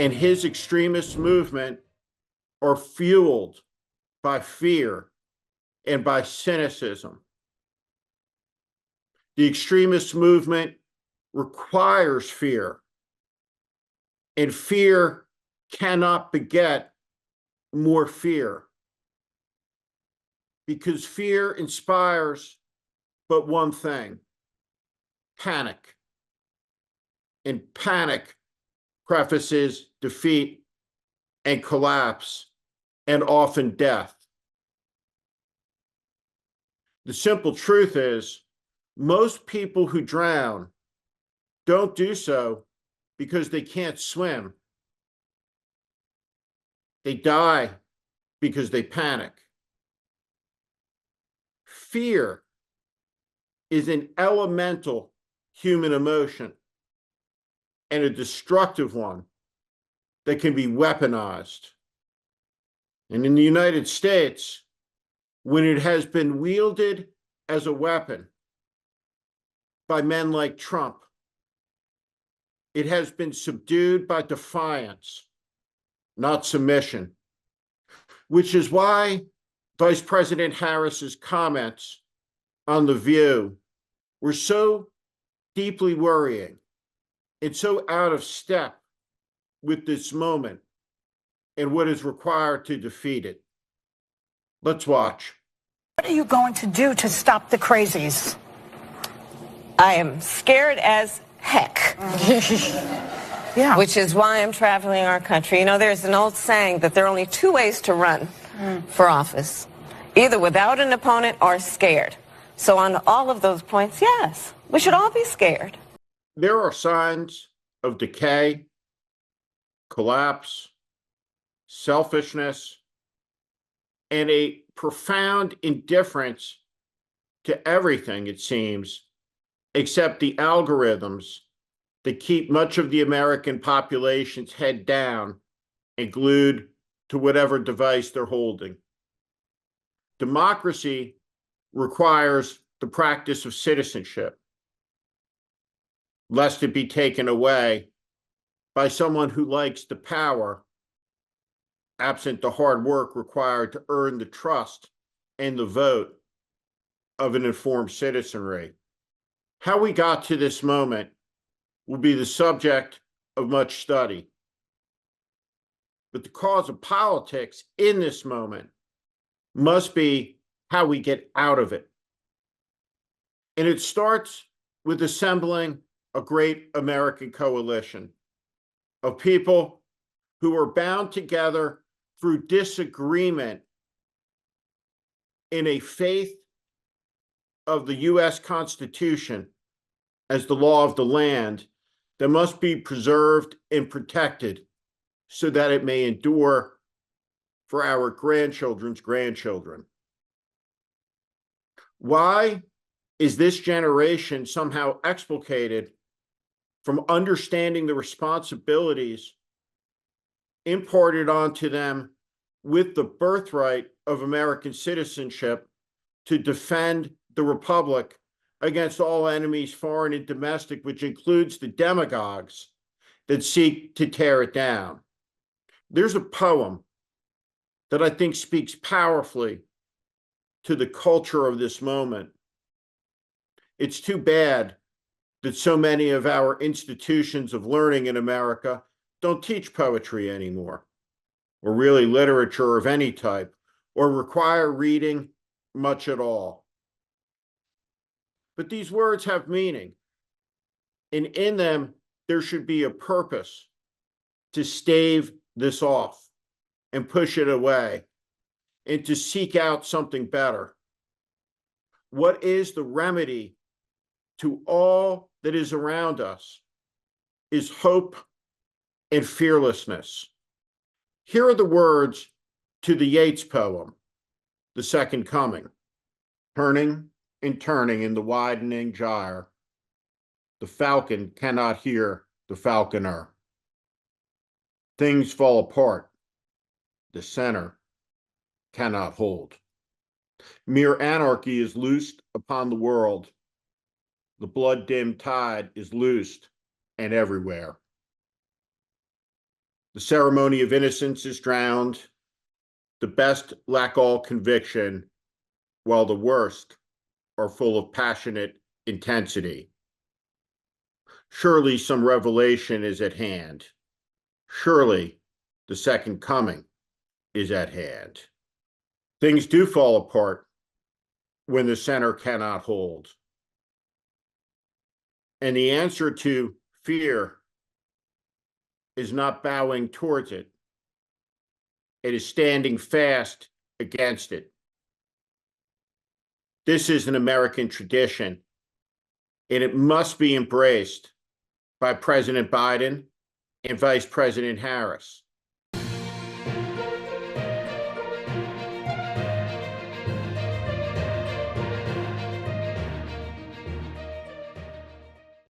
and his extremist movement are fueled by fear and by cynicism. The extremist movement requires fear, and fear cannot beget more fear, because fear inspires but one thing: panic. And panic prefaces defeat and collapse and often death. The simple truth is, most people who drown don't do so because they can't swim. They die because they panic. Fear is an elemental human emotion, and a destructive one that can be weaponized. And in the United States, when it has been wielded as a weapon by men like Trump, it has been subdued by defiance, not submission, which is why Vice President Harris's comments on The View were so deeply worrying and so out of step with this moment and what is required to defeat it. Let's watch. What are you going to do to stop the crazies? I am scared as heck. Yeah. Which is why I'm traveling our country. You know, there's an old saying that there are only two ways to run for office: either without an opponent or scared. So on all of those points, yes, we should all be scared. There are signs of decay, collapse, selfishness, and a profound indifference to everything, it seems, except the algorithms that keep much of the American population's head down and glued to whatever device they're holding. Democracy requires the practice of citizenship, lest it be taken away by someone who likes the power, absent the hard work required to earn the trust and the vote of an informed citizenry. How we got to this moment will be the subject of much study. But the cause of politics in this moment must be how we get out of it. And it starts with assembling a great American coalition of people who are bound together through disagreement in a faith of the U.S. Constitution as the law of the land that must be preserved and protected so that it may endure for our grandchildren's grandchildren. Why is this generation somehow exculpated from understanding the responsibilities imparted onto them with the birthright of American citizenship to defend the Republic against all enemies, foreign and domestic, which includes the demagogues that seek to tear it down? There's a poem that I think speaks powerfully to the culture of this moment. It's too bad that so many of our institutions of learning in America don't teach poetry anymore, or really literature of any type, or require reading much at all. But these words have meaning, and in them, there should be a purpose to stave this off and push it away and to seek out something better. What is the remedy to all that is around us is hope and fearlessness. Here are the words to the Yeats poem, The Second Coming. Turning and turning in the widening gyre, the falcon cannot hear the falconer. Things fall apart, the center cannot hold. Mere anarchy is loosed upon the world. The blood-dimmed tide is loosed and everywhere. The ceremony of innocence is drowned. The best lack all conviction, while the worst are full of passionate intensity. Surely some revelation is at hand. Surely the second coming is at hand. Things do fall apart when the center cannot hold. And the answer to fear is not bowing towards it. It is standing fast against it. This is an American tradition, and it must be embraced by President Biden and Vice President Harris.